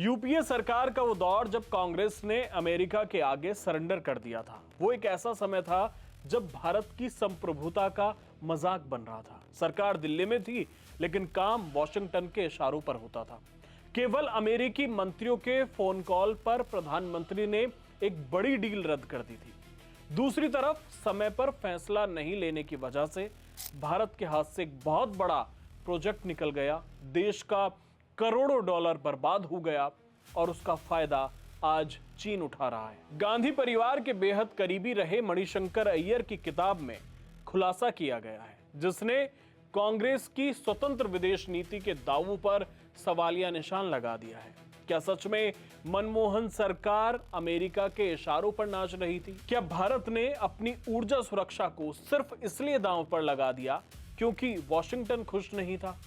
UPA सरकार का वो दौर जब कांग्रेस ने अमेरिका के आगे सरेंडर कर दिया था, वो एक ऐसा समय था जब भारत की संप्रभुता का मजाक बन रहा था। सरकार दिल्ली में थी, लेकिन काम वॉशिंगटन के इशारों पर होता था। केवल अमेरिकी मंत्रियों के फोन कॉल पर प्रधानमंत्री ने एक बड़ी डील रद्द कर दी थी। दूसरी तरफ समय पर फैसला नहीं लेने की वजह से भारत के हाथ से एक बहुत बड़ा प्रोजेक्ट निकल गया। देश का करोड़ों डॉलर बर्बाद हो गया और उसका फायदा आज चीन उठा रहा है। गांधी परिवार के बेहद करीबी रहे मणिशंकर अय्यर की किताब में खुलासा किया गया है, जिसने कांग्रेस की स्वतंत्र विदेश नीति के दावों पर सवालिया निशान लगा दिया है। क्या सच में मनमोहन सरकार अमेरिका के इशारों पर नाच रही थी? क्या भारत ने अपनी ऊर्जा सुरक्षा को सिर्फ इसलिए दांव पर लगा दिया क्योंकि वॉशिंगटन खुश नहीं था?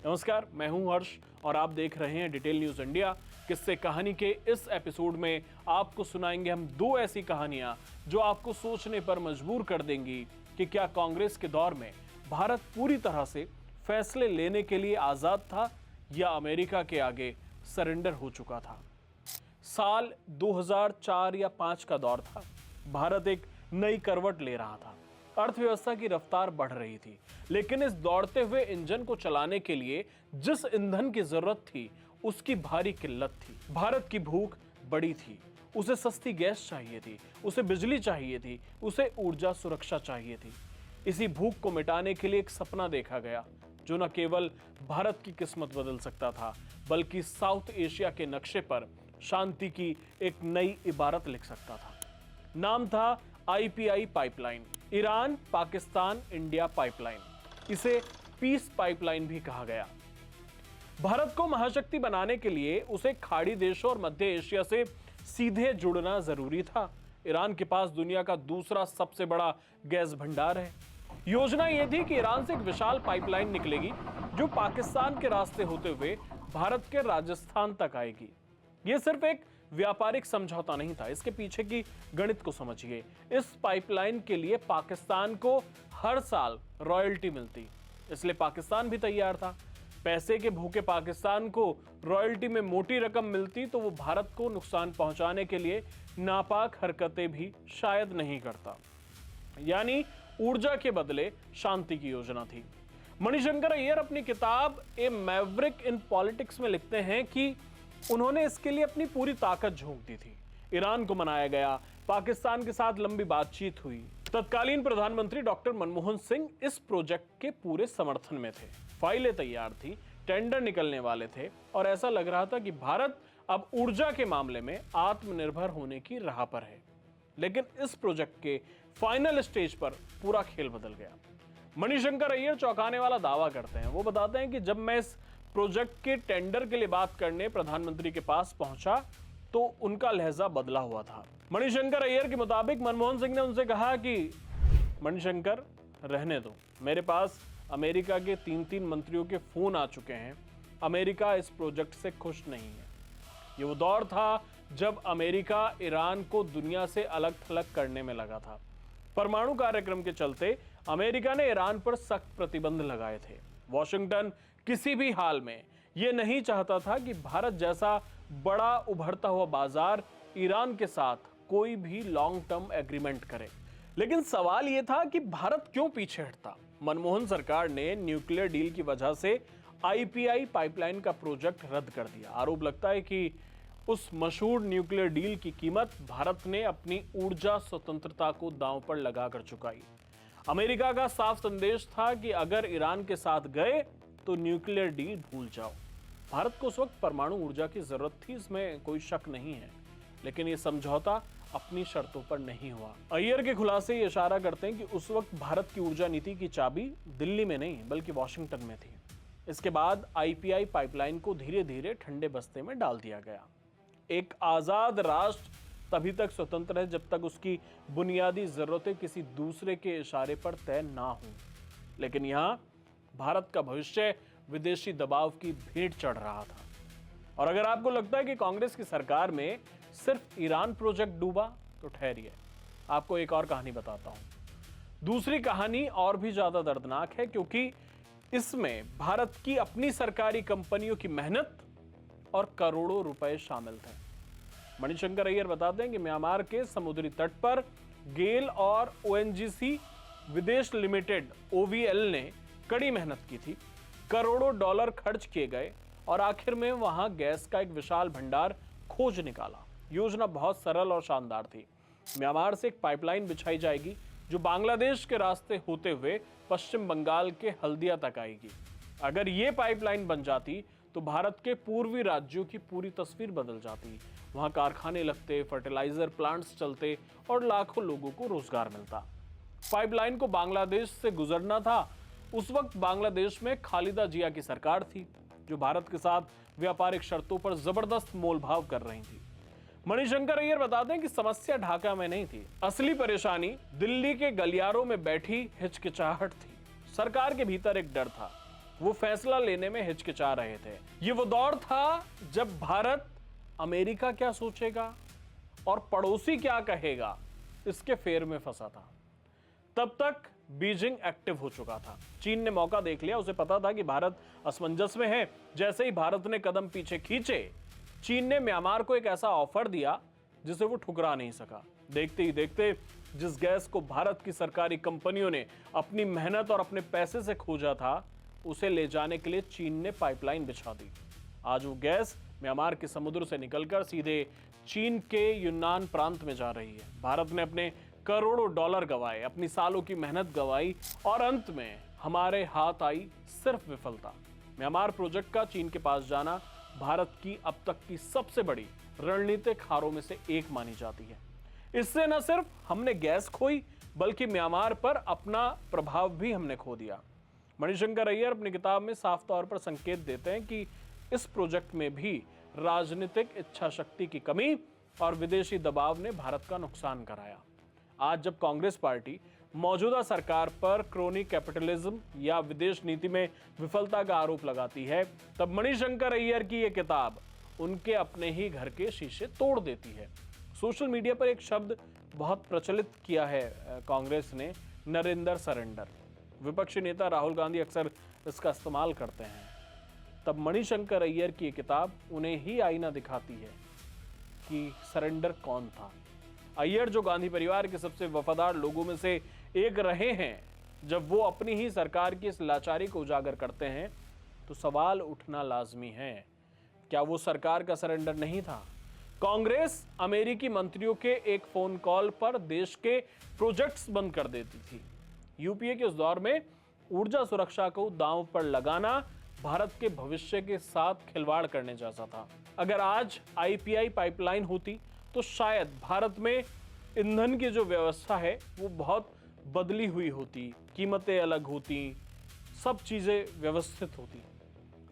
नमस्कार, मैं हूं हर्ष और आप देख रहे हैं डिटेल न्यूज इंडिया। किस्से कहानी के इस एपिसोड में आपको सुनाएंगे हम दो ऐसी कहानियां जो आपको सोचने पर मजबूर कर देंगी कि क्या कांग्रेस के दौर में भारत पूरी तरह से फैसले लेने के लिए आजाद था या अमेरिका के आगे सरेंडर हो चुका था। साल 2004 या 5 का दौर था। भारत एक नई करवट ले रहा था। अर्थव्यवस्था की रफ्तार बढ़ रही थी, लेकिन इस दौड़ते हुए इंजन को चलाने के लिए जिस ईंधन की जरूरत थी उसकी भारी किल्लत थी। भारत की भूख बड़ी थी। उसे सस्ती गैस चाहिए थी, उसे बिजली चाहिए थी, उसे ऊर्जा सुरक्षा चाहिए थी। इसी भूख को मिटाने के लिए एक सपना देखा गया जो न केवल भारत की किस्मत बदल सकता था, बल्कि साउथ एशिया के नक्शे पर शांति की एक नई इबारत लिख सकता था। नाम था IPI pipeline, Iran Pakistan India pipeline. इसे पीस पाइपलाइन भी कहा गया। भारत को महाशक्ति बनाने के लिए उसे खाड़ी देशों और मध्य एशिया से सीधे जुड़ना जरूरी था। ईरान के पास दुनिया का दूसरा सबसे बड़ा गैस भंडार है। योजना यह थी कि ईरान से एक विशाल पाइपलाइन निकलेगी जो पाकिस्तान के रास्ते होते हुए भारत के राजस्थान तक आएगी। यह सिर्फ एक व्यापारिक समझौता नहीं था, इसके पीछे की गणित को समझिए। इस पाइपलाइन के लिए पाकिस्तान को हर साल रॉयल्टी मिलती, इसलिए पाकिस्तान भी तैयार था। पैसे के भूखे पाकिस्तान को रॉयल्टी में मोटी रकम मिलती तो वो भारत को नुकसान पहुंचाने के लिए नापाक हरकतें भी शायद नहीं करता। यानी ऊर्जा के बदले शांति की योजना थी। मणिशंकर अय्यर अपनी किताब ए मैवरिक इन पॉलिटिक्स में लिखते हैं कि उन्होंने इसके लिए अपनी पूरी ताकत झोंक दी थी। ईरान को मनाया गया, पाकिस्तान के साथ लंबी बातचीत हुई। तत्कालीन प्रधानमंत्री डॉक्टर मनमोहन सिंह इस प्रोजेक्ट के पूरे समर्थन में थे। फाइलें तैयार थी, टेंडर निकलने वाले थे और ऐसा लग रहा था कि भारत अब ऊर्जा के मामले में आत्मनिर्भर होने की राह पर है। लेकिन इस प्रोजेक्ट के फाइनल स्टेज पर पूरा खेल बदल गया। मणिशंकर अय्यर चौंकाने वाला दावा करते हैं। वो बताते हैं कि जब मैं इस प्रोजेक्ट के टेंडर के लिए बात करने प्रधानमंत्री के पास पहुंचा तो उनका लहजा बदला हुआ था। मणिशंकर अय्यर के मुताबिक मनमोहन सिंह ने उनसे कहा कि मणिशंकर, रहने दो, मेरे पास अमेरिका के 3 मंत्रियों के फोन आ चुके हैं। अमेरिका इस प्रोजेक्ट से खुश नहीं है। ये वो दौर था जब अमेरिका ईरान को दुनिया से अलग थलग करने में लगा था। परमाणु कार्यक्रम के चलते अमेरिका ने ईरान पर सख्त प्रतिबंध लगाए थे। वॉशिंगटन किसी भी हाल में यह नहीं चाहता था कि भारत जैसा बड़ा उभरता हुआ बाजार ईरान के साथ कोई भी लॉन्ग टर्म एग्रीमेंट करे। लेकिन सवाल यह था कि भारत क्यों पीछे हटता? मनमोहन सरकार ने न्यूक्लियर डील की वजह से आईपीआई पाइपलाइन का प्रोजेक्ट रद्द कर दिया। आरोप लगता है कि उस मशहूर न्यूक्लियर डील की कीमत भारत ने अपनी ऊर्जा स्वतंत्रता को दांव पर लगाकर चुकाई। अमेरिका का साफ संदेश था कि अगर ईरान के साथ गए तो न्यूक्लियर डील भूल जाओ। भारत को उस वक्त परमाणु ऊर्जा की जरूरत थी, इसमें कोई शक नहीं है, लेकिन यह समझौता अपनी शर्तों पर नहीं हुआ। अय्यर के खुलासे ये इशारा करते हैं कि उस वक्त भारत की ऊर्जा नीति की चाबी दिल्ली में नहीं बल्कि वॉशिंगटन में थी। इसके बाद आईपीआई पाइपलाइन को धीरे धीरे ठंडे बस्ते में डाल दिया गया। एक आजाद राष्ट्र तभी तक स्वतंत्र है जब तक उसकी बुनियादी जरूरतें किसी दूसरे के इशारे पर तय ना हो। लेकिन यहां भारत का भविष्य विदेशी दबाव की भेंट चढ़ रहा था। और अगर आपको लगता है कि कांग्रेस की सरकार में सिर्फ ईरान प्रोजेक्ट डूबा तो ठहरिए, आपको एक और कहानी बताता हूं। दूसरी कहानी और भी ज्यादा दर्दनाक है, क्योंकि इसमें भारत की अपनी सरकारी कंपनियों की मेहनत और करोड़ों रुपए शामिल थे। मणिशंकर अय्यर बताते हैं कि म्यांमार के समुद्री तट पर गेल और ओएनजीसी विदेश लिमिटेड OVL ने कड़ी मेहनत की थी। करोड़ों डॉलर खर्च किए गए और आखिर में वहां गैस का एक विशाल भंडार खोज निकाला। योजना बहुत सरल और शानदार थी। म्यांमार से एक पाइपलाइन बिछाई जाएगी जो बांग्लादेश के रास्ते होते हुए पश्चिम बंगाल के हल्दिया तक आएगी। अगर ये पाइपलाइन बन जाती तो भारत के पूर्वी राज्यों की पूरी तस्वीर बदल जाती। वहां कारखाने लगते, फर्टिलाइजर प्लांट्स चलते और लाखों लोगों को रोजगार मिलता। पाइपलाइन को बांग्लादेश से गुजरना था। उस वक्त बांग्लादेश में खालिदा जिया की सरकार थी जो भारत के साथ व्यापारिक शर्तों पर जबरदस्त मोलभाव कर रही थी। मणिशंकर अय्यर बताते हैं कि समस्या ढाका में नहीं थी, असली परेशानी दिल्ली के गलियारों में बैठी हिचकिचाहट थी। सरकार के भीतर एक डर था, वो फैसला लेने में हिचकिचा रहे थे। ये वो दौर था जब भारत अमेरिका क्या सोचेगा और पड़ोसी क्या कहेगा इसके फेर में फंसा था। तब तक बीजिंग एक्टिव हो चुका था। चीन ने मौका देख लिया, उसे पता था कि भारत असमंजस में है। जैसे ही भारत ने कदम पीछे खींचे, चीन ने म्यांमार को एक ऐसा ऑफर दिया जिसे वो ठुकरा नहीं सका। देखते ही देखते जिस गैस को भारत की सरकारी कंपनियों ने अपनी मेहनत और अपने पैसे से खोजा था, उसे ले जाने के लिए चीन ने पाइपलाइन बिछा दी। आज वो गैस म्यांमार के समुद्र से निकलकर सीधे चीन के यूनान प्रांत में जा रही है। भारत ने अपने करोड़ों डॉलर गंवाए, अपनी सालों की मेहनत गंवाई और अंत में हमारे हाथ आई सिर्फ विफलता। म्यांमार प्रोजेक्ट का चीन के पास जाना भारत की अब तक की सबसे बड़ी रणनीतिक हारों में से एक मानी जाती है। इससे न सिर्फ हमने गैस खोई, बल्कि म्यांमार पर अपना प्रभाव भी हमने खो दिया। मणिशंकर अय्यर अपनी किताब में साफ तौर पर संकेत देते हैं कि इस प्रोजेक्ट में भी राजनीतिक इच्छा शक्ति की कमी और विदेशी दबाव ने भारत का नुकसान कराया। आज जब कांग्रेस पार्टी मौजूदा सरकार पर क्रोनी कैपिटलिज्म या विदेश नीति में विफलता का आरोप लगाती है, तब मणिशंकर अय्यर की यह किताब उनके अपने ही घर के शीशे तोड़ देती है। सोशल मीडिया पर एक शब्द बहुत प्रचलित किया है कांग्रेस ने, नरेंद्र सरेंडर। विपक्षी नेता राहुल गांधी अक्सर इसका इस्तेमाल करते हैं। तब मणिशंकर अय्यर की किताब उन्हें ही आईना दिखाती है कि सरेंडर कौन था। अय्यर जो गांधी परिवार के सबसे वफादार लोगों में से एक रहे हैं, जब वो अपनी ही सरकार की इस लाचारी को उजागर करते हैं तो सवाल उठना लाजमी है, क्या वो सरकार का सरेंडर नहीं था? कांग्रेस अमेरिकी मंत्रियों के एक फोन कॉल पर देश के प्रोजेक्ट्स बंद कर देती थी। यूपीए के उस दौर में ऊर्जा सुरक्षा को दांव पर लगाना भारत के भविष्य के साथ खिलवाड़ करने जैसा था। अगर आज आईपीआई पाइपलाइन होती तो शायद भारत में ईंधन की जो व्यवस्था है वो बहुत बदली हुई होती, कीमतें अलग होती, सब चीजें व्यवस्थित होती।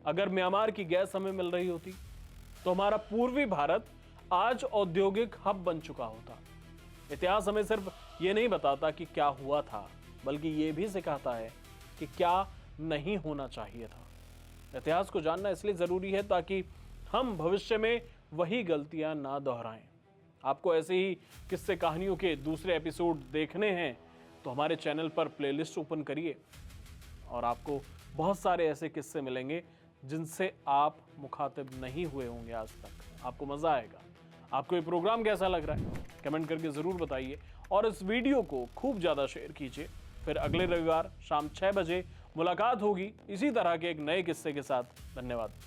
अगर म्यांमार की गैस हमें मिल रही होती तो हमारा पूर्वी भारत आज औद्योगिक हब बन चुका होता। इतिहास हमें सिर्फ ये नहीं बताता कि क्या हुआ था, बल्कि ये भी सिखाता है कि क्या नहीं होना चाहिए था। इतिहास को जानना इसलिए जरूरी है ताकि हम भविष्य में वही गलतियां ना दोहराएं। आपको ऐसे ही किस्से कहानियों के दूसरे एपिसोड देखने हैं तो हमारे चैनल पर प्लेलिस्ट ओपन करिए और आपको बहुत सारे ऐसे किस्से मिलेंगे जिनसे आप मुखातिब नहीं हुए होंगे आज तक। आपको मजा आएगा। आपको ये प्रोग्राम कैसा लग रहा है कमेंट करके जरूर बताइए और इस वीडियो को खूब ज्यादा शेयर कीजिए। फिर अगले रविवार शाम 6 बजे मुलाकात होगी इसी तरह के एक नए किस्से के साथ। धन्यवाद।